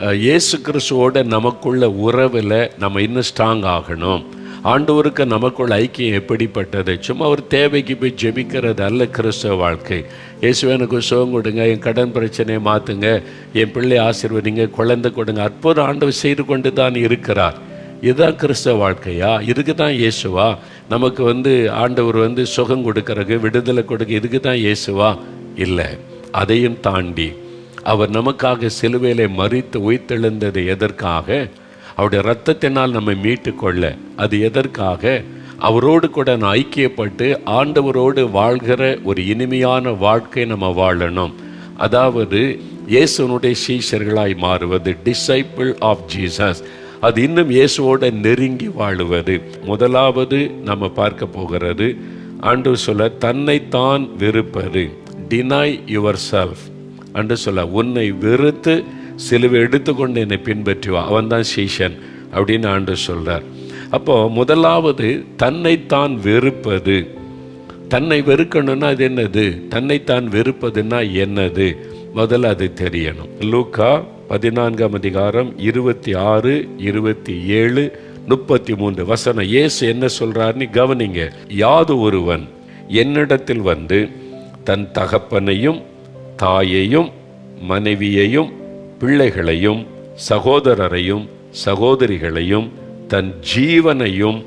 இயேசு கிறிஸ்துவோட நமக்குள்ள உறவில் நம்ம இன்னும் ஸ்ட்ராங் ஆகணும். ஆண்டவருக்கு நமக்குள்ள ஐக்கியம் எப்படிப்பட்டது? சும்மா ஒரு தேவைக்கு போய் ஜெபிக்கிறது அல்ல கிறிஸ்தவ வாழ்க்கை. இயேசுவே எனக்கு சுகம் கொடுங்க, என் கடன் பிரச்சனையை மாற்றுங்க, என் பிள்ளை ஆசீர்வதிங்க, குழந்தை கொடுங்க. அற்புதம் ஆண்டவர் செய்து கொண்டு தான் இருக்கிறார். இதுதான் கிறிஸ்தவ வாழ்க்கையா? இதுக்கு தான் இயேசுவா? நமக்கு ஆண்டவர் சுகம் கொடுக்கறக்கு, விடுதலை கொடுக்க இதுக்கு தான் இயேசுவா? இல்லை. அதையும் தாண்டி அவர் நமக்காக சிலுவையிலே மரித்து உயிர்த்தெழுந்தது எதற்காக? அவருடைய இரத்தத்தினால் நம்மை மீட்டு கொள்ள. அது எதற்காக? அவரோடு கூட நான் ஐக்கியப்பட்டு ஆண்டவரோடு வாழ்கிற ஒரு இனிமையான வாழ்க்கை நம்ம வாழணும். அதாவது இயேசுனுடைய சீஷர்களாய் மாறுவது, டிசைபிள் ஆஃப் ஜீசஸ். அது இன்னும் இயேசுவோட நெருங்கி வாழுவது. முதலாவது நம்ம பார்க்க போகிறது, ஆண்டவர் சொல்ல தன்னைத்தான் வெறுப்பது, டினை யுவர் செல்ஃப் என்று சொல்ல, உன்னை வெறுத்து சிலுவை எடுத்துக்கொண்டு என்னை பின்பற்றுவா, அவன் தான் சீஷன் அப்படின்னு ஆண்டவர் சொல்றார். அப்போ முதலாவது தன்னைத்தான் வெறுப்பது. தன்னை வெறுக்கணும்னா அது என்னது? தன்னைத்தான் வெறுப்பதுன்னா என்னது? முதல்ல அது தெரியணும். லூக்கா 14ஆம் அதிகாரம் 26, 27, 33 வசனம். இயேசு என்ன சொல்றாருன்னு கவனிங்க. யாது ஒருவன் என்னிடத்தில் வந்து தன் தகப்பனையும் தாயையும் மனைவியையும் பிள்ளைகளையும் சகோதரரையும் சகோதரிகளையும் தன் ஜீவனையும்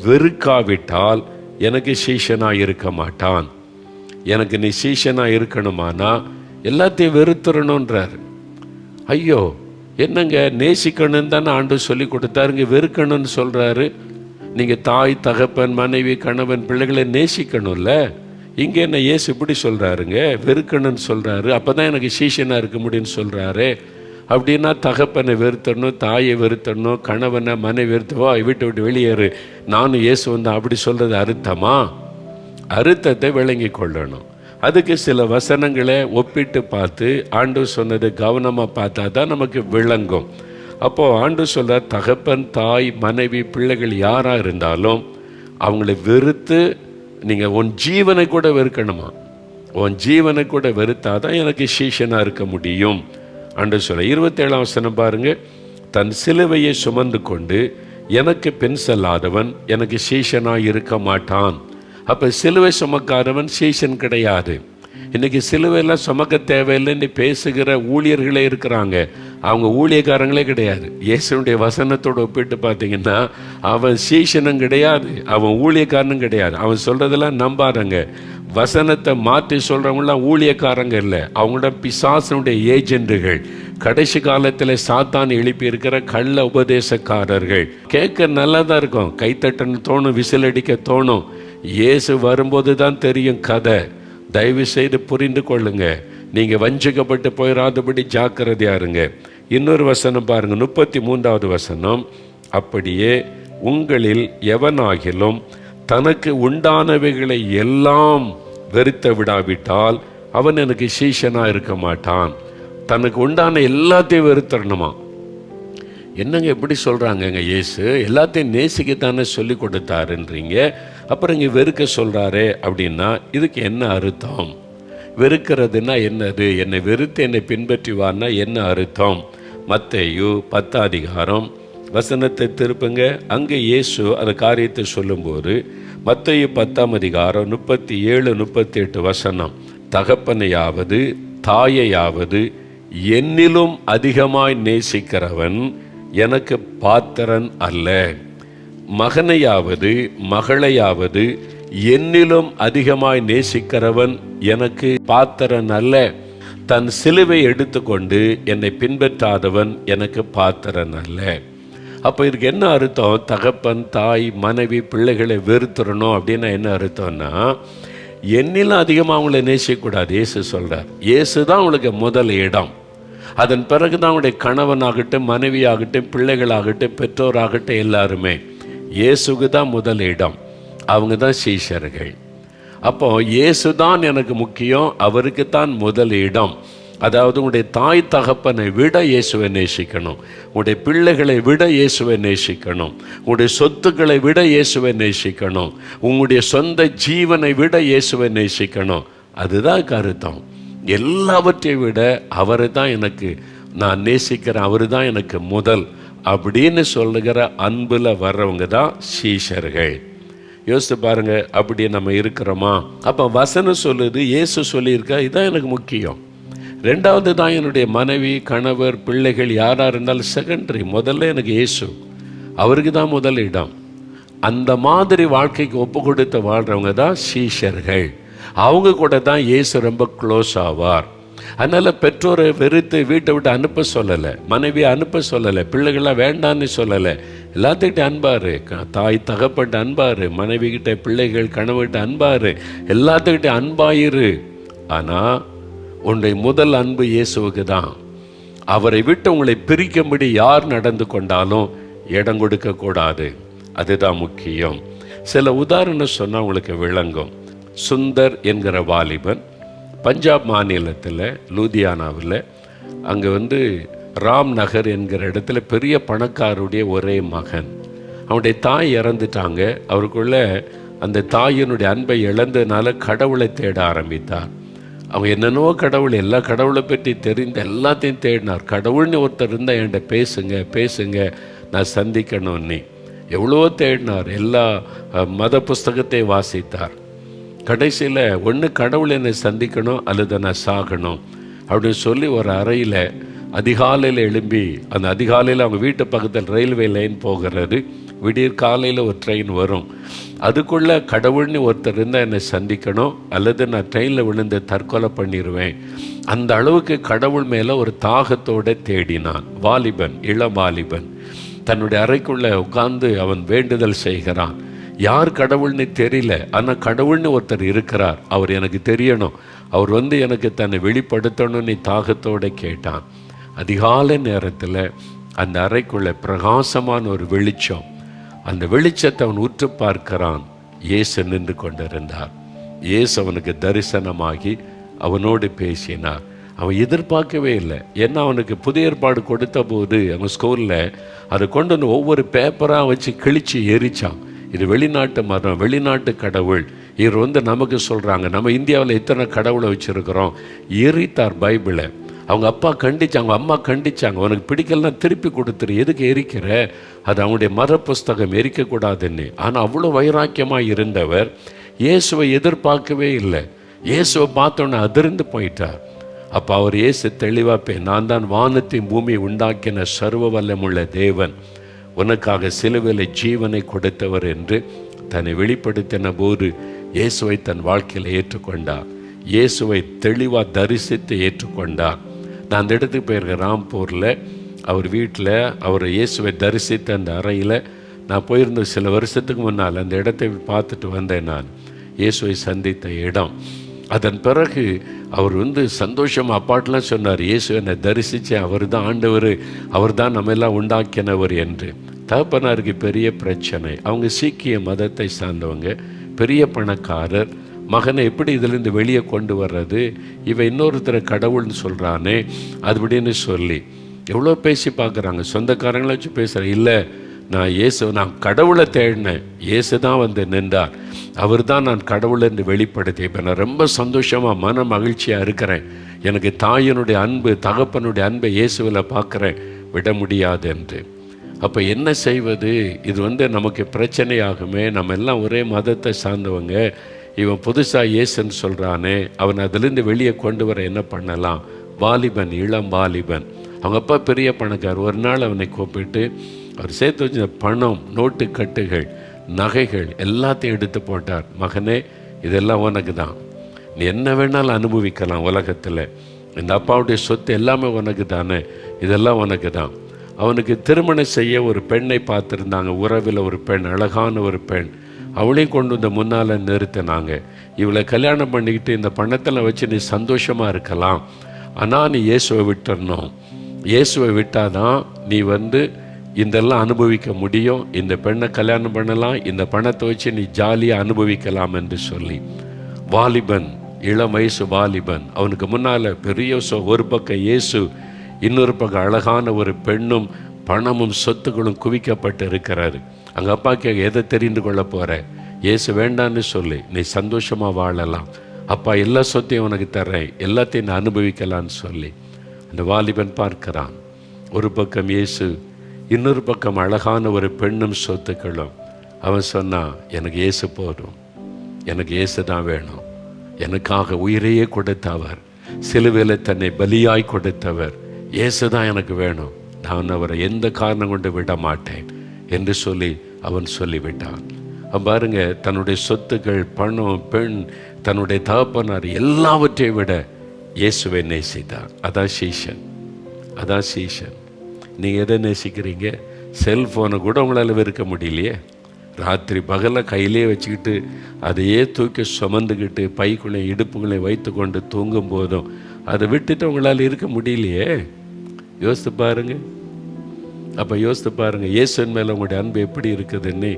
வெறுக்காவிட்டால் எனக்கு சீஷனாக இருக்க மாட்டான். எனக்கு நீ சீஷனாக இருக்கணுமானா எல்லாத்தையும் வெறுத்துறணுன்றார். ஐயோ, என்னங்க நேசிக்கணும்னு தானே ஆண்டு சொல்லி கொடுத்தாருங்க, வெறுக்கணும்னு சொல்கிறாரு. நீங்கள் தாய் தகப்பன் மனைவி கணவன் பிள்ளைகளை நேசிக்கணும்ல. இங்கே என்ன இயேசு இப்படி சொல்கிறாருங்க, வெறுக்கணும்னு சொல்கிறாரு. அப்போ தான் எனக்கு சீஷனாக இருக்க முடியும்னு சொல்கிறாரு. அப்படின்னா தகப்பனை வெறுத்தணும், தாயை வெறுத்தணும், கணவனை மனைவி வெறுத்துவா, வீட்டை விட்டு வெளியேறு, நானும் இயேசு அப்படி சொல்கிறது அர்த்தமா? அர்த்தத்தை விளங்கி கொள்ளணும். அதுக்கு சில வசனங்களை ஒப்பிட்டு பார்த்து ஆண்டவர் சொன்னது கவனமாக பார்த்தா தான் நமக்கு விளங்கும். அப்போது ஆண்டவர் சொல்கிறார், தகப்பன் தாய் மனைவி பிள்ளைகள் யாராக இருந்தாலும் அவங்களை வெறுத்து நீங்கள் உன் ஜீவனை கூட வெறுக்கணுமா? உன் ஜீவனை கூட வெறுத்தாதான் எனக்கு சீஷனாக இருக்க முடியும் ஆண்டவர் சொல்ல. 27ஆம் வசனம் பாருங்க. தன் சிலுவையை சுமந்து கொண்டு எனக்கு பின் செல்லாதவன் எனக்கு சீஷனாக இருக்க மாட்டான். அப்போ சிலுவை சுமக்காதவன் சீஷன் கிடையாது. இன்னைக்கு சிலுவையெல்லாம் சுமக்க தேவையில்லைன்னு பேசுகிற ஊழியர்களே இருக்கிறாங்க. அவங்க ஊழியக்காரங்களே கிடையாது. இயேசுனுடைய வசனத்தோடு ஒப்பிட்டு பார்த்தீங்கன்னா அவன் சீஷனும் கிடையாது, அவன் ஊழியக்காரனும் கிடையாது. அவன் சொல்கிறதெல்லாம் நம்பாதங்க. வசனத்தை மாற்றி சொல்கிறவங்களாம் ஊழியக்காரங்க இல்லை, அவங்களோட பிசாசனுடைய ஏஜென்ட்டுகள். கடைசி காலத்தில் சாத்தான் எழுப்பி இருக்கிற கள்ள உபதேசக்காரர்கள். கேட்க நல்லா தான் இருக்கும், கைத்தட்டன்னு தோணும், விசில் அடிக்க தோணும். இயேசு வரும்போது தான் தெரியும் கதை. தயவு செய்து புரிந்து கொள்ளுங்க. நீங்கள் வஞ்சிக்கப்பட்டு போயிடாதபடி ஜாக்கிரதையா இருங்க. இன்னொரு வசனம் பாருங்க, 33ஆவது வசனம். அப்படியே உங்களில் எவனாகிலும் தனக்கு உண்டானவைகளை எல்லாம் வெறுத்த விடாவிட்டால் அவன் எனக்கு சீஷனாக இருக்க மாட்டான். தனக்கு உண்டான எல்லாத்தையும் வெறுத்தரணுமா? என்னங்க எப்படி சொல்கிறாங்கங்க? இயேசு எல்லாத்தையும் நேசிக்கத்தானே சொல்லி கொடுத்தாருன்றீங்க, அப்புறம் இங்கே வெறுக்க சொல்கிறாரே அப்படின்னா இதுக்கு என்ன அர்த்தம்? வெறுக்கிறதுனா என்னது? என்னை வெறுத்து என்னை பின்பற்றுவான்னா என்ன அர்த்தம்? மத்தேயு 10ஆம் அதிகாரம் வசனத்தை திருப்புங்க. அங்கே இயேசு அந்த காரியத்தை சொல்லும்போது மத்தேயு 10ஆம் அதிகாரம் 37, 38 வசனம். தகப்பனையாவது தாயையாவது என்னிலும் அதிகமாய் நேசிக்கிறவன் எனக்கு பாத்திரன் அல்ல. மகனையாவது மகளையாவது என்னிலும் அதிகமாய் நேசிக்கிறவன் எனக்கு பாத்திரன் அல்ல. தன் சிலுவை எடுத்துக்கொண்டு என்னை பின்பற்றாதவன் எனக்கு பாத்திரன் அல்ல. அப்போ இதுக்கு என்ன அர்த்தம்? தகப்பன் தாய் மனைவி பிள்ளைகளை வெறுத்துறணும் அப்படின்னா என்ன அர்த்தம்னா, என்னிலும் அதிகமாக அவங்கள நேசிக்கக்கூடாது. இயேசு சொல்கிறார். இயேசு தான் அவங்களுக்கு முதல் இடம். அதன் பிறகு தான் அவங்களுடைய கணவனாகட்டும் மனைவியாகட்டும் பிள்ளைகளாகட்டும் பெற்றோராகட்டும் எல்லாருமே இயேசுக்கு தான் முதல் இடம். அவங்க தான் சீஷர்கள். அப்போ இயேசு தான் எனக்கு முக்கியம், அவருக்கு தான் முதல் இடம். அதாவது உங்களுடைய தாய் தகப்பனை விட இயேசுவை நேசிக்கணும், உங்களுடைய பிள்ளைகளை விட இயேசுவை நேசிக்கணும், உங்களுடைய சொத்துக்களை விட இயேசுவை நேசிக்கணும், உங்களுடைய சொந்த ஜீவனை விட இயேசுவை நேசிக்கணும். அதுதான் கருத்தம். எல்லாவற்றை விட அவரை தான் எனக்கு நான் நேசிக்கிறேன், அவர் தான் எனக்கு முதல் அப்படின்னு சொல்லுகிற அன்பில் வர்றவங்க தான் சீஷர்கள். யோசித்து பாருங்க, அப்படி நம்ம இருக்கிறோமா? அப்போ வசனம் சொல்லுது, இயேசு சொல்லியிருக்கா, இதுதான் எனக்கு முக்கியம். ரெண்டாவது தான் என்னுடைய மனைவி, கணவர், பிள்ளைகள் யாராக இருந்தாலும் செகண்டரி. முதல்ல எனக்கு இயேசு, அவருக்கு தான் முதல் இடம். அந்த மாதிரி வாழ்க்கைக்கு ஒப்பு கொடுத்து வாழ்கிறவங்க தான் சீஷர்கள். அவங்க கூட தான் இயேசு ரொம்ப க்ளோஸ் ஆவார். அதனால் பெற்றோரை வெறுத்து வீட்டை விட்டு அனுப்ப சொல்லலை, மனைவியை அனுப்ப சொல்லலை, பிள்ளைகளாம் வேண்டான்னு சொல்லலை. எல்லாத்துக்கிட்ட அன்பாரு, தாய் தகப்பட்டு அன்பாரு, மனைவி கிட்ட, பிள்ளைகள், கணவர்கிட்ட அன்பாரு, எல்லாத்துக்கிட்ட அன்பாயிரு. ஆனால் உன்னுடைய முதல் அன்பு இயேசுவுக்கு தான். அவரை விட்டு உங்களை பிரிக்கும்படி யார் நடந்து கொண்டாலும் இடம் கொடுக்கக்கூடாது. அதுதான் முக்கியம். சில உதாரணம் சொன்னால் உங்களுக்கு விளங்கும். சுந்தர் என்கிற வாலிபன் பஞ்சாப் மாநிலத்தில் லூதியானாவில், அங்கே ராம் நகர் என்கிற இடத்துல பெரிய பணக்காரருடைய ஒரே மகன். அவனுடைய தாய் இறந்துட்டாங்க. அவருக்குள்ள அந்த தாயினுடைய அன்பை இழந்ததுனால கடவுளை தேட ஆரம்பித்தார். அவங்க என்னென்னவோ கடவுள், எல்லா கடவுளை பற்றி தெரிந்த எல்லாத்தையும் தேடினார். கடவுள்னு ஒருத்தர் இருந்தால் என்கிட்ட பேசுங்க பேசுங்க, நான் சந்திக்கணும்னு எவ்வளவோ தேடினார். எல்லா மத புஸ்தகத்தையும் வாசித்தார். கடைசியில் ஒன்று கடவுள் என்னை சந்திக்கணும் அல்லது நான் சாகணும் அப்படின்னு சொல்லி ஒரு அறையில் அதிகாலையில் எழும்பி, அந்த அதிகாலையில் அவங்க வீட்டு பக்கத்தில் ரயில்வே லைன் போகிறது. விடியற் காலையில் ஒரு ட்ரெயின் வரும். அதுக்குள்ளே கடவுள்னு ஒருத்தர் இருந்தால் என்னை சந்திக்கணும் அல்லது நான் ட்ரெயினில் விழுந்து தற்கொலை பண்ணிடுவேன். அந்த அளவுக்கு கடவுள் மேலே ஒரு தாகத்தோடு தேடினான். வாலிபன், இளம் வாலிபன் தன்னுடைய அறைக்குள்ளே உட்கார்ந்து அவன் வேண்டுதல் செய்கிறான். யார் கடவுள்னு தெரியல, ஆனால் கடவுள்னு ஒருத்தர் இருக்கிறார், அவர் எனக்கு தெரியணும், அவர் எனக்கு தன்னை வெளிப்படுத்தணும்னு தாகத்தோடு கேட்டான். அதிகாலை நேரத்தில் அந்த அறைக்குள்ளே பிரகாசமான ஒரு வெளிச்சம். அந்த வெளிச்சத்தை அவன் உற்று பார்க்கிறான். இயேசு நின்று கொண்டிருந்தார். இயேசு அவனுக்கு தரிசனமாகி அவனோடு பேசினார். அவன் எதிர்பார்க்கவே இல்லை. ஏன்னா அவனுக்கு புதிய ஏற்பாடு கொடுத்த போது அவன் ஸ்கூலில் அதை கொண்டு ஒவ்வொரு பேப்பராக வச்சு கிழிச்சு எரிச்சான். இது வெளிநாட்டு மதம், வெளிநாட்டு கடவுள், இவர் நமக்கு சொல்கிறாங்க, நம்ம இந்தியாவில் எத்தனை கடவுளை வச்சுருக்கிறோம். எரித்தார் பைபிளை. அவங்க அப்பா கண்டிச்சாங்க, அவங்க அம்மா கண்டிச்சாங்க, உனக்கு பிடிக்கலாம் திருப்பி கொடுத்துரு, எதுக்கு எரிக்கிற, அது அவனுடைய மத புஸ்தகம், எரிக்கக்கூடாதுன்னு. ஆனால் அவ்வளோ வைராக்கியமாக இருந்தவர் இயேசுவை எதிர்பார்க்கவே இல்லை. இயேசுவை பார்த்தோன்னே அதிர்ந்து போயிட்டார். அப்போ அவர் இயேசு தெளிவாக, நான் தான் வானத்தின் பூமி உண்டாக்கின சர்வ வல்லமுள்ள தேவன், உனக்காக சிலுவையில் ஜீவனை கொடுத்தவர் என்று தன்னை வெளிப்படுத்தின போது இயேசுவை தன் வாழ்க்கையில் ஏற்றுக்கொண்டார். இயேசுவை தெளிவாக தரிசித்து ஏற்றுக்கொண்டார். நான் அந்த இடத்துக்கு போயிருக்கேன், ராம்பூரில். அவர் வீட்டில் அவர் இயேசுவை தரிசித்த அந்த அறையில் நான் போயிருந்த சில வருஷத்துக்கு முன்னால் அந்த இடத்தை பார்த்துட்டு வந்தேன். நான் இயேசுவை சந்தித்த இடம். அதன் பிறகு அவர் சந்தோஷமாக அப்பாட்டெலாம் சொன்னார், இயேசு என்னை தரிசித்தேன், அவர் தான் ஆண்டவர், அவர் தான் நம்ம எல்லாம் உண்டாக்கினவர் என்று. தகப்பனாருக்கு பெரிய பிரச்சனை. அவங்க சீக்கிய மதத்தை சார்ந்தவங்க, பெரிய பணக்காரர். மகனை எப்படி இதிலிருந்து வெளியே கொண்டு வர்றது, இவன் இன்னொருத்தரை கடவுள்னு சொல்கிறானே அப்படின்னு சொல்லி எவ்வளோ பேசி பார்க்குறாங்க. சொந்தக்காரங்களை வச்சு பேசுகிறேன். இல்லை, நான் கடவுளை தேடினேன், இயேசு தான் நின்றார், அவர் தான் நான் கடவுளை என்று வெளிப்படுத்தி. இப்போ நான் ரொம்ப சந்தோஷமாக மன மகிழ்ச்சியாக இருக்கிறேன். எனக்கு தாயினுடைய அன்பு, தகப்பனுடைய அன்பை இயேசுவில் பார்க்குறேன், விட முடியாது என்று. அப்போ என்ன செய்வது? இது நமக்கு பிரச்சனையாகுமே. நம்ம எல்லாம் ஒரே மதத்தை சார்ந்தவங்க, இவன் புதுசாக இயேசுன்னு சொல்கிறானே, அவன் அதிலிருந்து வெளியே கொண்டு வர என்ன பண்ணலாம்? வாலிபன், இளம் வாலிபன். அவங்க அப்பா பெரிய பணக்கார். ஒரு நாள் அவனை கூப்பிட்டு அவர் சேர்த்து வச்ச பணம், நோட்டு கட்டுகள், நகைகள் எல்லாத்தையும் எடுத்து போட்டார். மகனே, இதெல்லாம் உனக்கு தான், நீ என்ன வேணாலும் அனுபவிக்கலாம் உலகத்தில், இந்த அப்பாவுடைய சொத்து எல்லாமே உனக்கு தானே, இதெல்லாம் உனக்கு தான். அவனுக்கு திருமணம் செய்ய ஒரு பெண்ணை பார்த்துருந்தாங்க. உறவில் ஒரு பெண், அழகான ஒரு பெண். அவளையும் கொண்டு முன்னால் நிறுத்தினாங்க. இவளை கல்யாணம் பண்ணிக்கிட்டு இந்த பணத்தில் வச்சு நீ சந்தோஷமாக இருக்கலாம், ஆனால் நீ இயேசுவை விட்டுறணும். இயேசுவை விட்டாதான் நீ இதெல்லாம் அனுபவிக்க முடியும். இந்த பெண்ணை கல்யாணம் பண்ணலாம், இந்த பணத்தை வச்சு நீ ஜாலியாக அனுபவிக்கலாம் என்று சொல்லி, வாலிபன், இளம் வயசு வாலிபன், அவனுக்கு முன்னால் பெரிய ஒரு பக்கம் இயேசு, இன்னொரு பக்கம் அழகான ஒரு பெண்ணும் பணமும் சொத்துக்களும் குவிக்கப்பட்டு இருக்கிறாரு. அங்கே அப்பா கேட்க, எதை தெரிந்து கொள்ள போகிற? இயேசு வேண்டான்னு சொல்லி நீ சந்தோஷமாக வாழலாம், அப்பா எல்லா சொத்தையும் உனக்கு தர்றேன், எல்லாத்தையும் நான் அனுபவிக்கலான்னு சொல்லி அந்த வாலிபன் பார்க்கிறான். ஒரு பக்கம் இயேசு, இன்னொரு பக்கம் அழகான ஒரு பெண்ணும் சொத்துக்களும். அவன் சொன்னான், எனக்கு இயேசு போதும், எனக்கு இயேசு தான் வேணும். எனக்காக உயிரையே கொடுத்தவர், சிலுவையில் தன்னை பலியாய் கொடுத்தவர், இயேசு தான் எனக்கு வேணும். நான் அவரை எந்த காரணம் கொண்டு விட மாட்டேன் என்று சொல்லி அவன் சொல்லிவிட்டான். அவன் பாருங்க, தன்னுடைய சொத்துக்கள், பணம், பெண், தன்னுடைய தகப்பனார் எல்லாவற்றையும் விட இயேசுவை நேசித்தான். அதான் சீஷன், அதான் சீஷன். நீங்கள் எதை நேசிக்கிறீங்க? செல்ஃபோனை கூட உங்களால் வெறுக்க முடியலையே. ராத்திரி பகலில் கையிலே வச்சுக்கிட்டு அதையே தூக்கி சுமந்துக்கிட்டு பைக்குள்ளே இடுப்புகளை வைத்து கொண்டு தூங்கும் போதும் அதை விட்டுட்டு உங்களால் இருக்க முடியலையே. யோசித்து பாருங்க. அப்போ யோசித்து பாருங்க, இயேசுவின் மேலே உங்களுடைய அன்பு எப்படி இருக்குதுன்னு.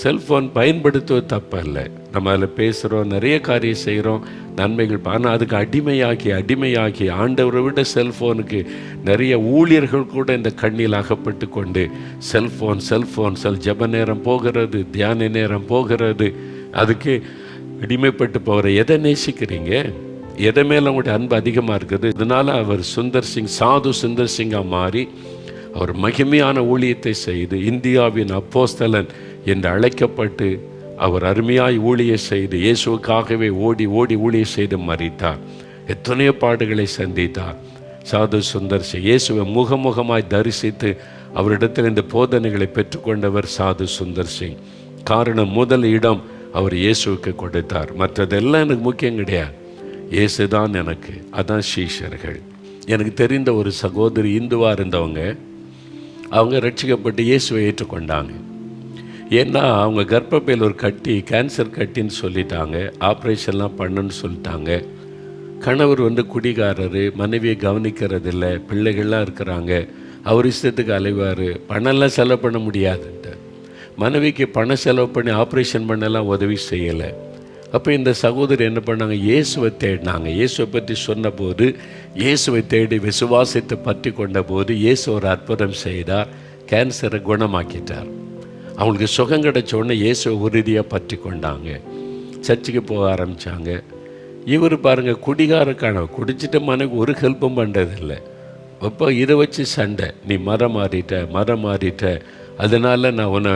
செல்ஃபோன் பயன்படுத்துவது தப்பல்ல, நம்ம அதில் பேசுகிறோம், நிறைய காரியம் செய்கிறோம், நன்மைகள். ஆனால் அதுக்கு அடிமையாக்கி ஆண்டவரை விட செல்ஃபோனுக்கு நிறைய ஊழியர்கள் கூட இந்த கண்ணில் அகப்பட்டு கொண்டு செல்ஃபோன் ஜெப நேரம் போகிறது, தியான நேரம் போகிறது, அதுக்கு அடிமைப்பட்டு போகிற. எதை நேசிக்கிறீங்க? எதை மேலே உங்களுடைய அன்பு அதிகமாக இருக்குது? இதனால் அவர் சாது சுந்தர் சிங்காக மாறி அவர் மகிமையான ஊழியத்தை செய்து இந்தியாவின் அப்போஸ்தலன் என்று அழைக்கப்பட்டு அவர் அருமையாய் ஊழியம் செய்து இயேசுக்காகவே ஓடி ஊழியம் செய்து மரித்தார். எத்தனையோ பாடுகளை சந்தித்தார் சாது சுந்தர் சிங். இயேசுவை முகமுகமாய் தரிசித்து அவரிடத்தில் இந்த போதனைகளை பெற்றுக்கொண்டவர் சாது சுந்தர் சிங். காரணம், முதல் இடம் அவர் இயேசுவுக்கு கொடுத்தார். மற்றதெல்லாம் எனக்கு முக்கியம் கிடையாது, இயேசு தான் எனக்கு. அதான் சீஷர்கள். எனக்கு தெரிந்த ஒரு சகோதரி இந்துவாக இருந்தவங்க, அவங்க ரட்சிக்கப்பட்டு இயேசுவை ஏற்றுக்கொண்டாங்க. ஏன்னா அவங்க கர்ப்பப்பையில் ஒரு கட்டி, கேன்சர் கட்டின்னு சொல்லிட்டாங்க, ஆப்ரேஷன்லாம் பண்ணுன்னு சொல்லிட்டாங்க. கணவர் குடிகாரர், மனைவியை கவனிக்கிறதில்ல, பிள்ளைகள்லாம் இருக்கிறாங்க, அவர் இஷ்டத்துக்கு அலைவார், பணம்லாம் செலவு பண்ண முடியாதுன்ட்டு. மனைவிக்கு பணம் செலவு பண்ணி ஆப்ரேஷன் பண்ணலாம் உதவி செய்யலை. அப்போ இந்த சகோதரி என்ன பண்ணாங்க? இயேசுவை தேடினாங்க. இயேசுவை பற்றி சொன்னபோது, இயேசுவை தேடி விசுவாசத்தை பற்றி கொண்ட போது இயேசு ஒரு அற்புதம் செய்தார், கேன்சரை குணமாக்கிட்டார். அவங்களுக்கு சுகம் கிடைச்ச உடனே இயேசுவை உறுதியாக பற்றி கொண்டாங்க, சர்ச்சுக்கு போக ஆரம்பித்தாங்க. இவர் பாருங்கள், குடிகாரக்கான குடிச்சிட்ட மனைவி ஒரு ஹெல்ப்பும் பண்ணுறதில்லை. அப்போ இதை வச்சு சண்டை, நீ மரம் மாறிட்ட அதனால் நான் உன்னை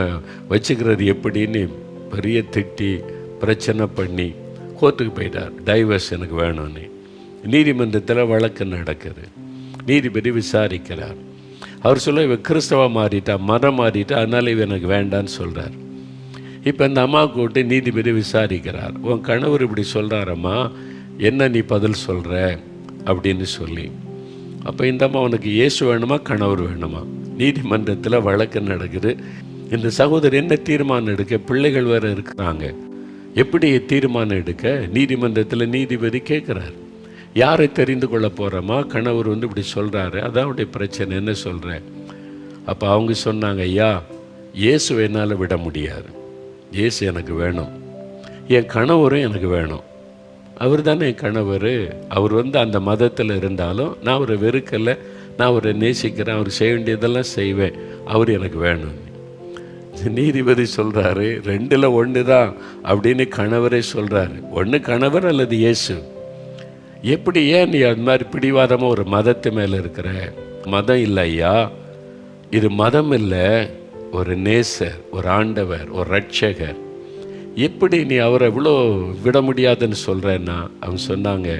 வச்சுக்கிறது எப்படின்னு பெரிய திட்டி பிரச்சனை பண்ணி கோர்ட்டுக்கு போயிட்டார். டைவர்ஸ் எனக்கு வேணும்னு. நீதிமன்றத்தில் வழக்கு நடக்குது, நீதிபதி விசாரிக்கிறார். அவர் சொல்ல, இவன் கிறிஸ்தவ மரம் மாறிட்டா அதனால் இவன் எனக்கு வேண்டான்னு சொல்கிறார். இப்போ இந்த அம்மா கூப்பிட்டு நீதிபதி விசாரிக்கிறார். உன் கணவர் இப்படி சொல்கிறாரம்மா, என்ன நீ பதில் சொல்கிற அப்படின்னு சொல்லி. அப்போ இந்த அம்மா, உனக்கு இயேசு வேணுமா கணவர் வேணுமா? நீதிமன்றத்தில் வழக்கு நடக்குது. இந்த சகோதரர் என்ன தீர்மானம் எடுக்க? பிள்ளைகள் வேறு இருக்கிறாங்க, எப்படி தீர்மானம் எடுக்க? நீதிமன்றத்தில் நீதிபதி கேட்குறார், யாரை தெரிந்து கொள்ள போகிறோமா? கணவர் இப்படி சொல்கிறாரு, அதான் அவருடைய பிரச்சனை, என்ன சொல்கிறேன்? அப்போ அவங்க சொன்னாங்க, ஐயா, இயேசு என்னால் விட முடியாது, இயேசு எனக்கு வேணும், என் கணவரும் எனக்கு வேணும். அவர் தானே என் கணவர். அவர் அந்த மதத்தில் இருந்தாலும் நான் அவரை வெறுக்கலை, நான் அவரை நேசிக்கிறேன், அவர் செய்ய வேண்டியதெல்லாம் செய்வேன், அவர் எனக்கு வேணும். நீதிபதி சொல்கிறாரு, ரெண்டில் ஒன்று தான் அப்படின்னு கணவரே சொல்கிறாரு. ஒன்று கணவர் அல்லது இயேசு. எப்படி, ஏன் நீ அது மாதிரி பிடிவாதமாக ஒரு மதத்து மேலே இருக்கிற? மதம் இல்லை ஐயா, இது மதம் இல்லை, ஒரு நேசர், ஒரு ஆண்டவர், ஒரு ரட்சகர். எப்படி நீ அவரை இவ்வளோ விட முடியாதுன்னு சொல்கிறேன்னா? அவங்க சொன்னாங்க,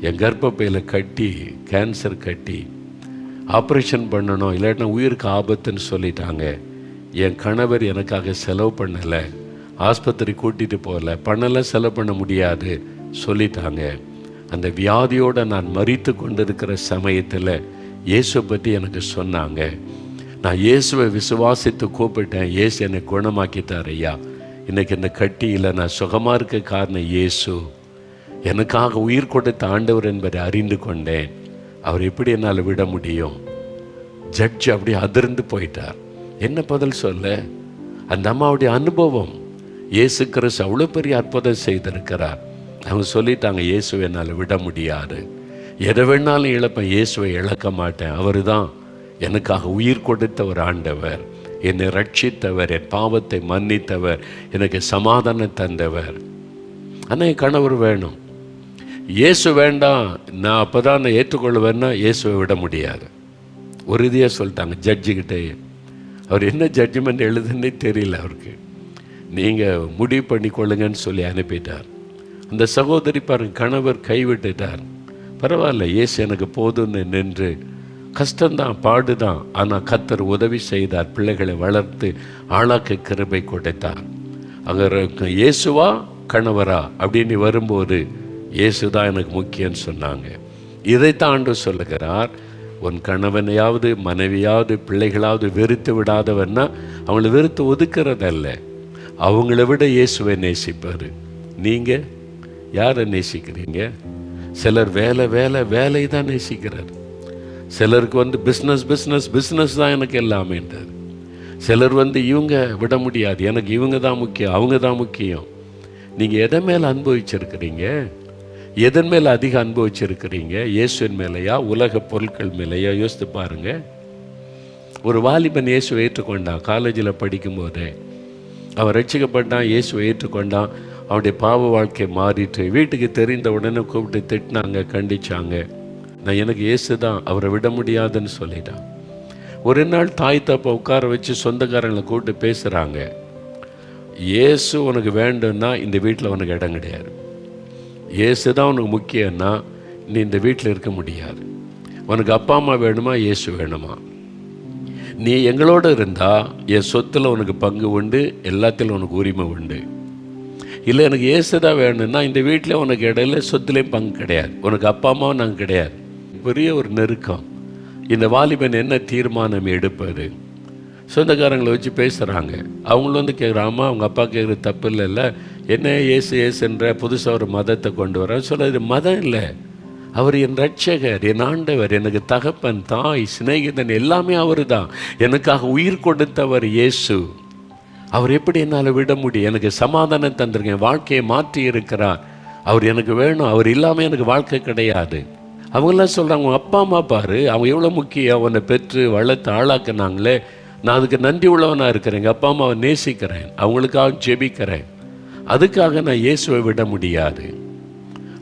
என் கர்ப்பப்பையில் கட்டி, கேன்சர் கட்டி, ஆப்ரேஷன் பண்ணணும், இல்லாட்டினா உயிருக்கு ஆபத்துன்னு சொல்லிட்டாங்க. என் கணவர் எனக்காக செலவு பண்ணலை, ஆஸ்பத்திரி கூட்டிகிட்டு போகல, பணம்லாம் செலவு பண்ண முடியாது சொல்லிட்டாங்க. அந்த வியாதியோடு நான் மரித்து கொண்டிருக்கிற சமயத்தில் இயேசுவை பற்றி எனக்கு சொன்னாங்க. நான் இயேசுவை விசுவாசித்து கூப்பிட்டேன், இயேசு என்னை குணமாக்கிட்டார் ஐயா. இன்றைக்கி இந்த கட்டியில் நான் சுகமாக இருக்க காரணம் இயேசு. எனக்காக உயிர் கொடுத்த ஆண்டவர் என்பதை அறிந்து கொண்டேன். அவர் எப்படி என்னால் விட முடியும்? ஜட்ஜ் அப்படி அதிர்ந்து போயிட்டார். என்ன பதில் சொல்ல? அந்த அம்மாவுடைய அனுபவம், இயேசு கிறிஸ்து அவ்வளோ பெரிய அற்புதம் செய்திருக்கிறார். அவங்க சொல்லிட்டாங்க, இயேசுவை என்னால் விட முடியாது, எதை வேணாலும் இழப்பேன், இயேசுவை இழக்க மாட்டேன். அவர் தான் எனக்காக உயிர் கொடுத்த ஒரு ஆண்டவர், என்னை ரட்சித்தவர், என் பாவத்தை மன்னித்தவர், எனக்கு சமாதானம் தந்தவர். ஆனால் என் கணவர் வேணும். இயேசு வேண்டாம், நான் அப்போ தான் நான் ஏற்றுக்கொள்வேன்னா இயேசுவை விட முடியாது. உறுதியாக சொல்லிட்டாங்க ஜட்ஜுக்கிட்டே. அவர் என்ன ஜட்ஜ்மெண்ட் எழுதுன்னே தெரியல அவருக்கு. நீங்கள் முடிவு பண்ணிக்கொள்ளுங்கன்னு சொல்லி அனுப்பிட்டார். அந்த சகோதரி பாருங்க, கணவர் கைவிட்டுட்டார். பரவாயில்ல, இயேசு எனக்கு போதும்னு நின்று, கஷ்டம்தான், பாடுதான், ஆனால் கர்த்தர் உதவி செய்தார். பிள்ளைகளை வளர்த்து ஆளாக்க கிருபை கொடுத்தார். அங்கே இயேசுவா கணவரா அப்படின்னு வரும்போது இயேசு தான் எனக்கு முக்கியம்னு சொன்னாங்க. இதைத்தான் ஆண்டவர் சொல்லுகிறார், உன் கணவனையாவது மனைவியாவது பிள்ளைகளாவது வெறுத்து விடாதவன்னா அவங்கள வெறுத்து ஒதுக்கிறதல்ல, அவங்கள விட இயேசுவை நேசிப்பார். நீங்கள் யாரை நேசிக்கிறீங்க? சிலர் வேலை வேலை வேலை தான் நேசிக்கிறார். சிலருக்கு பிஸ்னஸ் தான் எனக்கு எல்லாமேன்றார். சிலர் இவங்க விட முடியாது, எனக்கு இவங்க தான் முக்கியம், அவங்க தான் முக்கியம். நீங்கள் எதை மேலே அனுபவிச்சிருக்கிறீங்க? எதன் மேலே அதிக அனுபவிச்சிருக்கிறீங்க? இயேசுவின் மேலேயா உலக பொருட்கள் மேலேயா? யோசித்து பாருங்கள். ஒரு வாலிபன் இயேசுவை ஏற்றுக்கொண்டான். காலேஜில் படிக்கும்போதே அவன் ரட்சிக்கப்பட்டான், இயேசுவை ஏற்றுக்கொண்டான். அவனுடைய பாவ வாழ்க்கை மாறிட்டு வீட்டுக்கு தெரிந்த உடனே கூப்பிட்டு திட்டினாங்க, கண்டிச்சாங்க. நான் எனக்கு இயேசு தான், அவரை விட முடியாதுன்னு சொல்லிட்டான். ஒரு நாள் தாய் தப்பை உட்கார வச்சு சொந்தக்காரங்களை கூப்பிட்டு பேசுகிறாங்க. இயேசு உனக்கு வேண்டும்னா இந்த வீட்டில் உனக்கு இடம் கிடையாது. இயேசு தான் உனக்கு முக்கியம்னா நீ இந்த வீட்டில் இருக்க முடியாது. உனக்கு அப்பா அம்மா வேணுமா, இயேசு வேணுமா? நீ எங்களோடு இருந்தால் என் சொத்தில் உனக்கு பங்கு உண்டு, எல்லாத்திலும் உனக்கு உரிமை உண்டு. இல்லை எனக்கு இயேசு தான் வேணும்னா இந்த வீட்டில் உனக்கு இடையில சொத்துலேயும் பங்கு கிடையாது, உனக்கு அப்பா அம்மாவும் நாங்கள் கிடையாது. பெரிய ஒரு நெருக்கம். இந்த வாலிபன் என்ன தீர்மானம் எடுப்பது? சொந்தக்காரங்களை வச்சு பேசுகிறாங்க. அவங்களும் கேட்குறாமா, அவங்க அப்பா கேட்குற தப்பு இல்லைல்ல, என்ன ஏசுன்ற புதுசாக ஒரு மதத்தை கொண்டு வர சொல்ல. இது மதம் இல்லை, அவர் என் ரட்சகர், என் ஆண்டவர், எனக்கு தகப்பன், தாய், சிநேகிதன், எல்லாமே அவர் தான். எனக்காக உயிர் கொடுத்தவர் இயேசு. அவர் எப்படி என்னால் விட முடியும்? எனக்கு சமாதானம் தந்திருக்கேன், வாழ்க்கையை மாற்றி இருக்கிறார். அவர் எனக்கு வேணும், அவர் இல்லாமல் எனக்கு வாழ்க்கை கிடையாது. அவங்களாம் சொல்கிறாங்க, உங்கள் அப்பா அம்மா பாரு, அவங்க எவ்வளோ முக்கியம், அவனை பெற்று வளர்த்து ஆளாக்குனாங்களே, நான் அதுக்கு நன்றி உள்ளவனாக இருக்கிறேன், எங்கள் அப்பா அம்மாவை நேசிக்கிறேன், அவங்களுக்காக ஜெபிக்கிறேன், அதுக்காக நான் இயேசுவை விட முடியாது.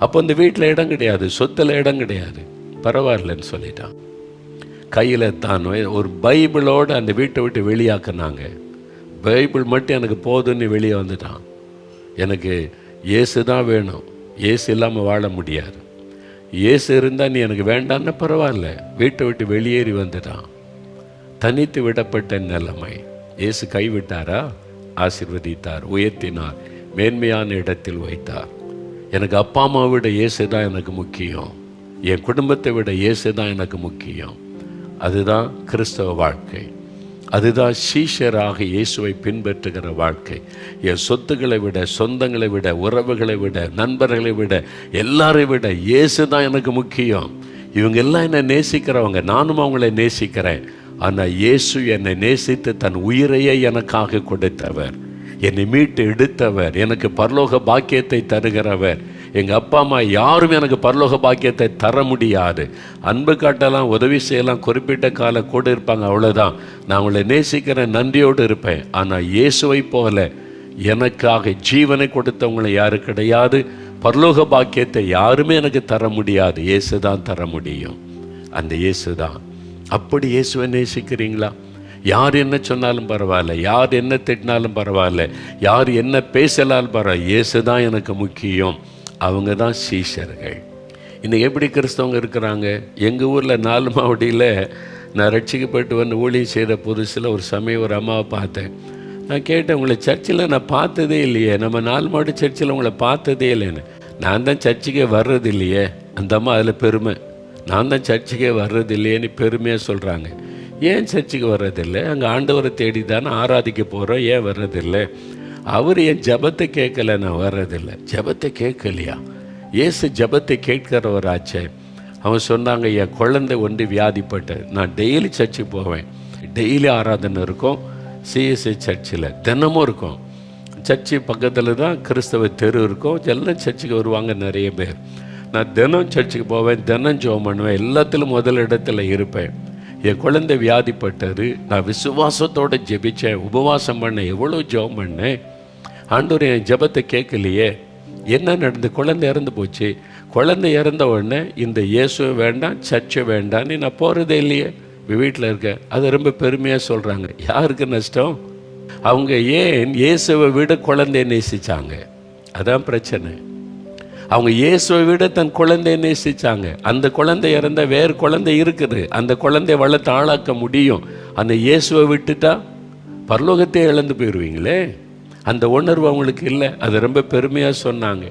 அப்போ இந்த வீட்டில் இடம் கிடையாது, சொத்தில் இடம் கிடையாது, பரவாயில்லன்னு சொல்லிட்டான். கையில் தான் ஒரு பைபிளோடு அந்த வீட்டை விட்டு வெளியாக்குனாங்க. பைபிள் மட்டும் எனக்கு போதுன்னு வெளியே வந்துட்டான். எனக்கு இயேசு தான் வேணும், இயேசு இல்லாமல் வாழ முடியாது, இயேசு இருந்தால் நீ எனக்கு வேண்டான்னு பரவாயில்ல, வீட்டை விட்டு வெளியேறி வந்துட்டான். தனித்து விடப்பட்ட நிலைமை. இயேசு கைவிட்டாரா? ஆசீர்வதித்தார், உயர்த்தினார், மேன்மையான இடத்தில் வைத்தார். எனக்கு அப்பா அம்மாவை விட இயேசு தான் எனக்கு முக்கியம், என் குடும்பத்தை விட இயேசு தான் எனக்கு முக்கியம். அதுதான் கிறிஸ்தவ வாழ்க்கை, அதுதான் சீஷராக இயேசுவை பின்பற்றுகிற வாழ்க்கை. என் சொத்துக்களை விட, சொந்தங்களை விட, உறவுகளை விட, நண்பர்களை விட, எல்லாரை விட இயேசு தான் எனக்கு முக்கியம். இவங்க எல்லாம் என்னை நேசிக்கிறவங்க, நானும் அவங்களை நேசிக்கிறேன். ஆனால் இயேசு என்னை நேசித்து தன் உயிரையே எனக்காக கொடுத்தவர், என்னை மீட்டு எடுத்தவர், எனக்கு பரலோக பாக்கியத்தை தருகிறவர். எங்கள் அப்பா அம்மா யாரும் எனக்கு பரலோக பாக்கியத்தை தர முடியாது. அன்பு காட்டலாம், உதவி செய்யலாம், குறிப்பிட்ட காலம் கூட இருப்பாங்க, அவ்வளோதான். நான் அவங்களை நேசிக்கிறேன், நன்றியோடு இருப்பேன். ஆனால் இயேசுவை போல எனக்காக ஜீவனை கொடுத்தவங்களை யாரும் கிடையாது. பரலோக பாக்கியத்தை யாருமே எனக்கு தர முடியாது, இயேசு தான் தர முடியும். அந்த இயேசு தான். அப்படி இயேசுவை நேசிக்கிறீங்களா? யார் என்ன சொன்னாலும் பரவாயில்ல, யார் என்ன திட்டினாலும் பரவாயில்ல, யார் என்ன பேசலாலும் பரவாயில்ல, இயேசு தான் எனக்கு முக்கியம். அவங்க தான் சீஷர்கள். இன்றைக்கி எப்படி கிறிஸ்தவங்க இருக்கிறாங்க? எங்கள் ஊரில் 4 மாவடியில் நான் ரட்சிக்கப்பட்டு வந்து ஊழியம் செய்கிற புதுசில் ஒரு சமயம் ஒரு அம்மாவை பார்த்தேன். நான் கேட்டேன், உங்களை சர்ச்சில் நான் பார்த்ததே இல்லையே, நம்ம 4 மாவட்ட சர்ச்சில் உங்களை பார்த்ததே இல்லைன்னு. நான் தான் சர்ச்சுக்கே வர்றது இல்லையே. அந்த அம்மா அதில் பெருமை, நான் தான் சர்ச்சுக்கே வர்றது இல்லையேன்னு பெருமையாக சொல்கிறாங்க. ஏன் சர்ச்சுக்கு வர்றதில்லை? அங்கே ஆண்டவரை தேடி தானே ஆராதிக்க போகிறோம், ஏன் வர்றதில்லை? அவர் என் ஜபத்தை கேட்கலை, நான் வர்றதில்லை. ஜபத்தை கேட்கலையா? இயேசு ஜபத்தை கேட்கிறவராச்சே. அவன் சொன்னாங்க, என் குழந்தை ஒன்று வியாதிப்பட்டு, நான் டெய்லி சர்ச்சுக்கு போவேன், டெய்லி ஆராதனை இருக்கும் சிஎஸ்ஐ சர்ச்சில், தினமும் இருக்கும். சர்ச்சு பக்கத்தில் தான் கிறிஸ்தவ தெரு இருக்கும், எல்லாம் சர்ச்சுக்கு வருவாங்க நிறைய பேர். நான் தினம் சர்ச்சுக்கு போவேன், தினம் ஜெபம் பண்ணுவேன், எல்லாத்திலும் முதல் இடத்துல இருப்பேன். என் குழந்தை வியாதிப்பட்டது, நான் விசுவாசத்தோடு ஜெபித்தேன், உபவாசம் பண்ணேன், எவ்வளோ ஜெபம் பண்ணேன். ஆண்டவர் என் ஜெபத்தை கேட்கலையே, என்ன நடந்து? குழந்தை இறந்து போச்சு. குழந்தை இறந்த உடனே இந்த இயேசுவை வேண்டாம், சர்ச்சை வேண்டான்னு நான் போகிறதே இல்லையே, வீட்டில் இருக்க. அதை ரொம்ப பெருமையாக சொல்கிறாங்க. யாருக்கு நஷ்டம்? அவங்க ஏன் இயேசுவை விட குழந்தைய நேசித்தாங்க? அதான் பிரச்சனை. அவங்க இயேசுவை விட தன் குழந்தைய நேசித்தாங்க. அந்த குழந்தை இறந்த வேறு குழந்தை இருக்குது, அந்த குழந்தைய வளர்த்து ஆளாக்க முடியும். அந்த இயேசுவை விட்டுட்டா பரலோகத்தையே இழந்து போயிடுவீங்களே. அந்த உணர்வு அவங்களுக்கு இல்லை. அது ரொம்ப பெருமையாக சொன்னாங்க.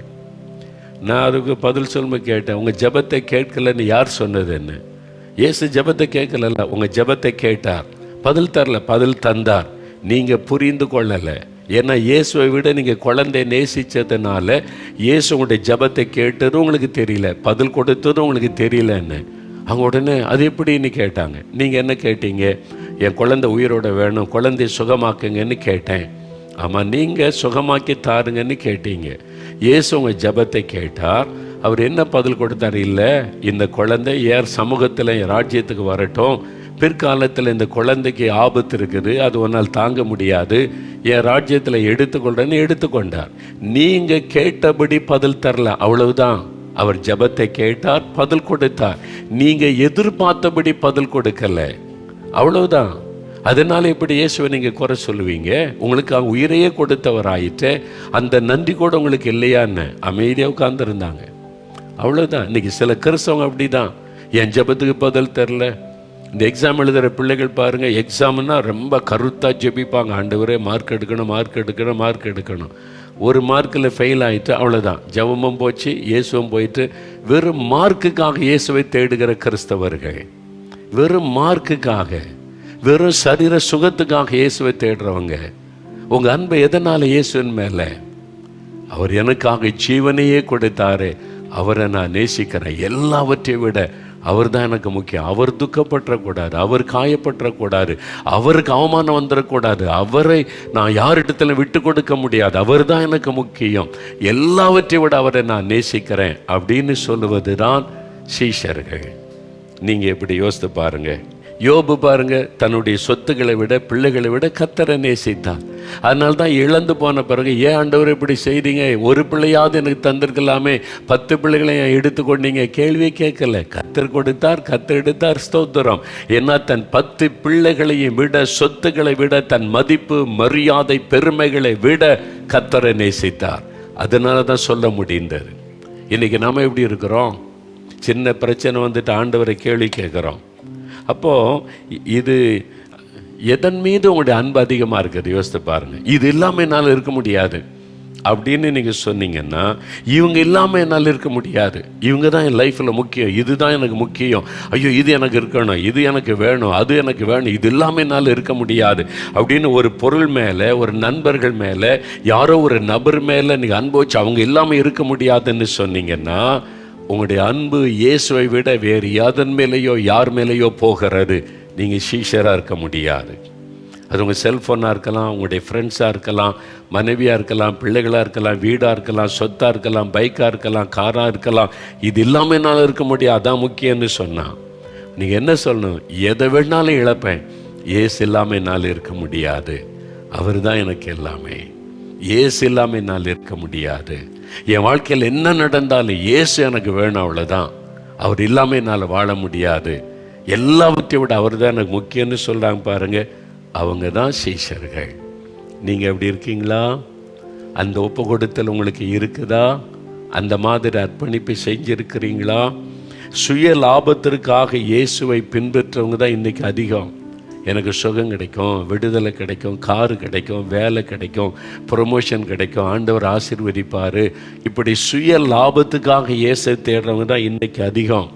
நான் அதுக்கு பதில் சொல்லும்போது கேட்டேன், உங்கள் ஜெபத்தை கேட்கலன்னு யார் சொன்னது? என்ன, இயேசு ஜெபத்தை கேட்கல, உங்கள் ஜெபத்தை கேட்டார், பதில் தரல, பதில் தந்தார். நீங்கள் புரிந்து கொள்ளலை. ஏன்னா இயேசுவை விட நீங்கள் குழந்தைய நேசித்ததுனால இயேசு உங்களுடைய ஜெபத்தை கேட்டதும் உங்களுக்கு தெரியல, பதில் கொடுத்ததும் உங்களுக்கு தெரியலன்னு. அவங்க உடனே அது எப்படின்னு கேட்டாங்க. நீங்கள் என்ன கேட்டீங்க? என் குழந்தை உயிரோட வேணும், குழந்தைய சுகமாக்குங்கன்னு கேட்டேன். ஆமாம், நீங்கள் சுகமாக்கி தாருங்கன்னு கேட்டீங்க. இயேசு உங்கள் ஜெபத்தை கேட்டார். அவர் என்ன பதில் கொடுத்தார்? இல்லை, இந்த குழந்தை ஏன் சமூகத்தில் என் ராஜ்யத்துக்கு வரட்டும், பிற்காலத்தில் இந்த குழந்தைக்கு ஆபத்து இருக்குது, அது ஒன்றால் தாங்க முடியாது, என் ராஜ்யத்தில் எடுத்துக்கொள்றேன்னு எடுத்துக்கொண்டார். நீங்கள் கேட்டபடி பதில் தரல, அவ்வளவுதான். அவர் ஜெபத்தை கேட்டார், பதில் கொடுத்தார். நீங்கள் எதிர்பார்த்தபடி பதில் கொடுக்கல, அவ்வளவுதான். அதனால இப்படி இயேசுவை நீங்கள் குறை சொல்லுவீங்க? உங்களுக்கு உயிரையே கொடுத்தவர் ஆயிட்டு அந்த நன்றி கூட உங்களுக்கு இல்லையான்னு அமைதியாக உட்கார்ந்துருந்தாங்க. அவ்வளோதான். இன்றைக்கி சில கிறிஸ்தவங்க அப்படி தான், என் ஜெபத்துக்கு பதில் தெரில. இந்த எக்ஸாம் எழுதுகிற பிள்ளைகள் பாருங்கள், எக்ஸாம்னா ரொம்ப கருத்தாக ஜெபிப்பாங்க, ஆண்டவரே மார்க் எடுக்கணும், மார்க் எடுக்கணும், மார்க் எடுக்கணும். ஒரு மார்க்கில் ஃபெயில் ஆகிட்டு அவ்வளோதான், ஜெபமும் போச்சு, இயேசுவும் போயிட்டு. வெறும் மார்க்குக்காக இயேசுவை தேடுகிற கிறிஸ்தவர்கள், வெறும் மார்க்குக்காக, வெறும் சரீர சுகத்துக்காக இயேசுவை தேடுறவங்க. உங்கள் அன்பை எதனால் இயேசுவின் மேலே? அவர் எனக்காக ஜீவனையே கொடுத்தாரு, அவரை நான் நேசிக்கிறேன். எல்லாவற்றையும் விட அவர் தான் எனக்கு முக்கியம். அவர் துக்கப்பற்றக்கூடாது, அவர் காயப்பற்றக்கூடாது, அவருக்கு அவமானம் வந்துடக்கூடாது, அவரை நான் யாரிடத்துல விட்டு கொடுக்க முடியாது, அவர் தான் எனக்கு முக்கியம், எல்லாவற்றையும் விட அவரை நான் நேசிக்கிறேன் அப்படின்னு சொல்லுவது தான் சீஷர்கள். நீங்கள் எப்படி யோசித்து பாருங்கள். யோபு பாருங்க, தன்னுடைய சொத்துக்களை விட பிள்ளைகளை விட கர்த்தரை நேசித்தான். அதனால தான் இழந்து போன பிறகு, ஏன் ஆண்டவர் இப்படி செய்றீங்க, ஒரு பிள்ளையாவது எனக்கு தந்திருக்கலாமே, 10 பிள்ளைகளை எடுத்துக்கொண்டீங்க, கேள்வியே கேட்கல. கர்த்தர் கொடுத்தார், கர்த்தர் எடுத்தார், ஸ்தோத்திரம். ஏன்னா தன் 10 பிள்ளைகளையும் விட, சொத்துக்களை விட, தன் மதிப்பு மரியாதை பெருமைகளை விட கர்த்தரை நேசித்தார். அதனால தான் சொல்ல முடிந்தது. இன்னைக்கு நாம எப்படி இருக்கிறோம்? சின்ன பிரச்சனை வந்துட்டு ஆண்டவரை கேள்வி கேட்குறோம். அப்போது இது எதன் மீது உங்களுடைய அன்பு அதிகமாக இருக்குது யோசித்து பாருங்கள். இது இல்லாமல் என்னால் இருக்க முடியாது அப்படின்னு நீங்கள் சொன்னீங்கன்னா, இவங்க இல்லாமல் என்னால் இருக்க முடியாது, இவங்க தான் என் லைஃப்பில் முக்கியம், இதுதான் எனக்கு முக்கியம், ஐயோ இது எனக்கு இருக்கணும், இது எனக்கு வேணும், அது எனக்கு வேணும், இது இல்லாமல் என்னால் இருக்க முடியாது அப்படின்னு ஒரு பொருள் மேலே, ஒரு நண்பர்கள் மேலே, யாரோ ஒரு நபர் மேலே நீங்கள் அன்பு வச்சு அவங்க இல்லாமல் இருக்க முடியாதுன்னு சொன்னீங்கன்னா, உங்களுடைய அன்பு இயேசுவை விட வேறு யாதன் மேலேயோ யார் மேலேயோ போகிறது. நீங்கள் சீஷராக இருக்க முடியாது. அது உங்கள் செல்ஃபோனாக இருக்கலாம், உங்களுடைய ஃப்ரெண்ட்ஸாக இருக்கலாம், மனைவியாக இருக்கலாம், பிள்ளைகளாக இருக்கலாம், வீடாக இருக்கலாம், சொத்தாக இருக்கலாம், பைக்காக இருக்கலாம், காராக இருக்கலாம். இது இல்லாமல் என்னால் இருக்க முடியாது, அதான் முக்கியம்னு சொன்னான். நீங்கள் என்ன சொல்லணும்? எதை வேணாலும் இழப்பேன், இயேசு இல்லாமல் என்னால் இருக்க முடியாது, அவர் தான் எனக்கு எல்லாமே, இயேசு இல்லாமல் என்னால் இருக்க முடியாது, என் வாழ்க்கையில் என்ன நடந்தாலும் இயேசு எனக்கு வேணும், அவ்வளோதான், அவர் இல்லாமல் என்னால் வாழ முடியாது, எல்லாவற்றையும் விட அவர் தான் எனக்கு முக்கியம்னு சொல்கிறாங்க பாருங்கள். அவங்க தான் சீஷர்கள். நீங்கள் எப்படி இருக்கீங்களா? அந்த ஒப்பு கொடுத்தல் உங்களுக்கு இருக்குதா? அந்த மாதிரி அர்ப்பணிப்பு செஞ்சுருக்கிறீங்களா? சுய லாபத்திற்காக இயேசுவை பின்பற்றவங்க தான் இன்றைக்கி அதிகம். எனக்கு சுகம் கிடைக்கும், விடுதலை கிடைக்கும், காரு கிடைக்கும், வேலை கிடைக்கும், ப்ரொமோஷன் கிடைக்கும், ஆண்டவர் ஆசீர்வதிப்பார், இப்படி சுய லாபத்துக்காக இயேசை தேடுறவங்க தான் இன்றைக்கி அதிகம்.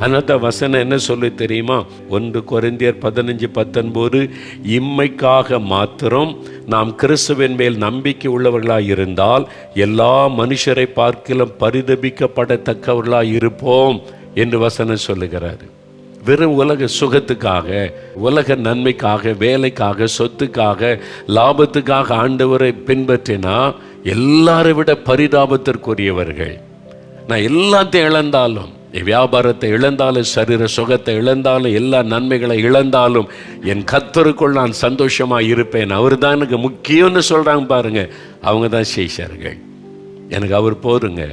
அதனால தான் வசனம் என்ன சொல்லி தெரியுமா? 1 கொரிந்தியர் 15:19, இம்மைக்காக மாத்திரம் நாம் கிறிஸ்துவின் மேல் நம்பிக்கை உள்ளவர்களாக இருந்தால் எல்லா மனுஷரை பார்க்கிலும் பரிதபிக்கப்படத்தக்கவர்களாக இருப்போம் என்று வசனம் சொல்லுகிறார். வெறும் உலக சுகத்துக்காக, உலக நன்மைக்காக, வேலைக்காக, சொத்துக்காக, லாபத்துக்காக ஆண்டவரை பின்பற்றினா எல்லாரை விட பரிதாபத்திற்குரியவர்கள். நான் எல்லாத்தையும் இழந்தாலும், வியாபாரத்தை இழந்தாலும், சரீர சுகத்தை இழந்தாலும், எல்லா நன்மைகளை இழந்தாலும் என் கர்த்தருக்குள் நான் சந்தோஷமாக இருப்பேன், அவர் தான் எனக்கு முக்கியம்னு சொல்கிறாங்க பாருங்க. அவங்க தான் சீஷர்கள். எனக்கு அவர் போதுங்க,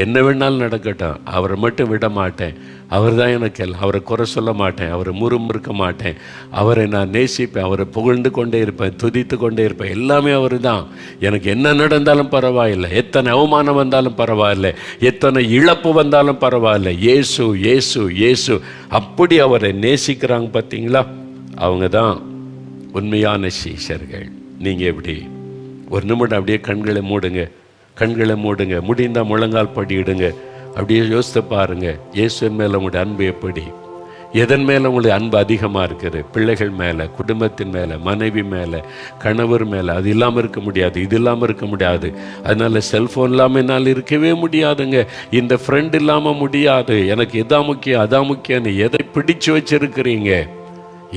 என்ன வேணாலும் நடக்கட்டும், அவரை மட்டும் விட மாட்டேன். அவர் தான் எனக்கு எல்லாம். அவரை குறை சொல்ல மாட்டேன், அவரை முறுமுறுக்க மாட்டேன், அவரை நான் நேசிப்பேன், அவரை புகழ்ந்து கொண்டே இருப்பேன், துதித்து கொண்டே இருப்பேன். எல்லாமே அவர் தான். எனக்கு என்ன நடந்தாலும் பரவாயில்லை, எத்தனை அவமானம் வந்தாலும் பரவாயில்லை, எத்தனை இழப்பு வந்தாலும் பரவாயில்லை, இயேசு இயேசு இயேசு. அப்படி அவரை நேசிக்கிறாங்க பார்த்தீங்களா? அவங்க தான் உண்மையான சீஷர்கள். நீங்கள் எப்படி ஒரு நிமிடம் அப்படியே கண்களை மூடுங்க, கண்களை மூடுங்க, முடிந்தால் முழங்கால் படியிடுங்க. அப்படியே யோசித்து பாருங்க, இயேசுவின் மேலே உங்களுடைய அன்பு எப்படி, எதன் மேலே உங்களுடைய அன்பு அதிகமாக இருக்குது? பிள்ளைகள் மேலே, குடும்பத்தின் மேலே, மனைவி மேலே, கணவர் மேலே. அது இல்லாமல் இருக்க முடியாது, இது இல்லாமல் இருக்க முடியாது. அதனால் செல்ஃபோன் இல்லாமல் என்னால் இருக்கவே முடியாதுங்க, இந்த ஃப்ரெண்ட் இல்லாமல் முடியாது, எனக்கு எதா முக்கியம் அதான் முக்கியம்னு எதை பிடிச்சு வச்சிருக்கிறீங்க?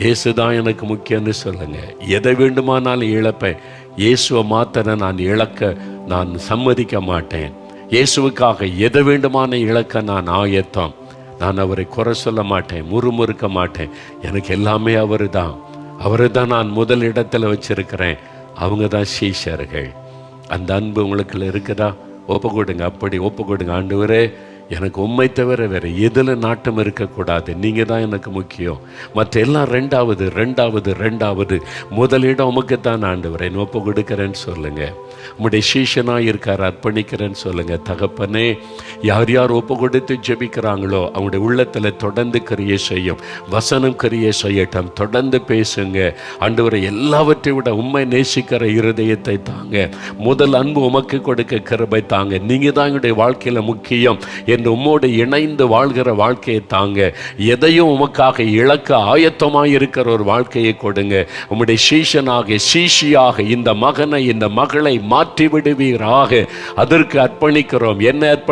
இயேசு தான் எனக்கு முக்கியம்னு சொல்லுங்க. எதை வேண்டுமானாலும் இழப்பேன், இயேசுவை மாத்திர நான் இழக்க நான் சம்மதிக்க மாட்டேன். இயேசுவுக்காக எதை வேண்டுமான இழக்க நான் ஆயத்தம். நான் அவரை குறை சொல்ல மாட்டேன், முறுமுறுக்க மாட்டேன். எனக்கு எல்லாமே அவரு தான், அவரை தான் நான் முதல் இடத்துல வச்சிருக்கிறேன். அவங்க தான் சீஷர்கள். அந்த அன்பு உங்களுக்குள்ள இருக்குதா? ஒப்பு கொடுங்க, அப்படி ஒப்பு கொடுங்க. ஆண்டவரே, எனக்கு உண்மை தவிர வேறு எதில் நாட்டம் இருக்கக்கூடாது, நீங்கள் தான் எனக்கு முக்கியம், மற்ற எல்லாம் ரெண்டாவது ரெண்டாவது ரெண்டாவது, முதலிடம் உமக்கு தான் ஆண்டவரே ஒப்பு கொடுக்குறேன்னு சொல்லுங்கள். உம்முடைய சீஷனாக இருக்கார், அர்ப்பணிக்கிறேன்னு சொல்லுங்கள். தகப்பனே, யார் யார் ஒப்பு கொடுத்து ஜெபிக்கிறாங்களோ அவங்களுடைய உள்ளத்தில் தொடர்ந்து கிரியை செய்யும், வசனம் கிரியை செய்யட்டும். தொடர்ந்து பேசுங்க ஆண்டவரை. எல்லாவற்றை விட உம்மை நேசிக்கிற இருதயத்தை தாங்க, முதல் அன்பு உமக்கு கொடுக்க கிருபை தாங்க. நீங்கள் தான் எங்களுடைய வாழ்க்கையில் முக்கியம் என்று உம்மோடு இணைந்து வாழ்கிற வாழ்க்கையை தாங்க. எதையும் உமக்காக இழக்க ஆயத்தமாக இருக்கிற ஒரு வாழ்க்கையை கொடுங்க. உம்முடைய சீஷனாக சீஷியாக இந்த மகனை இந்த மகளை மாற்றி விடுவீராக. அதற்கு அர்ப்பணிக்கிறோம். என்ன அர்ப்பணி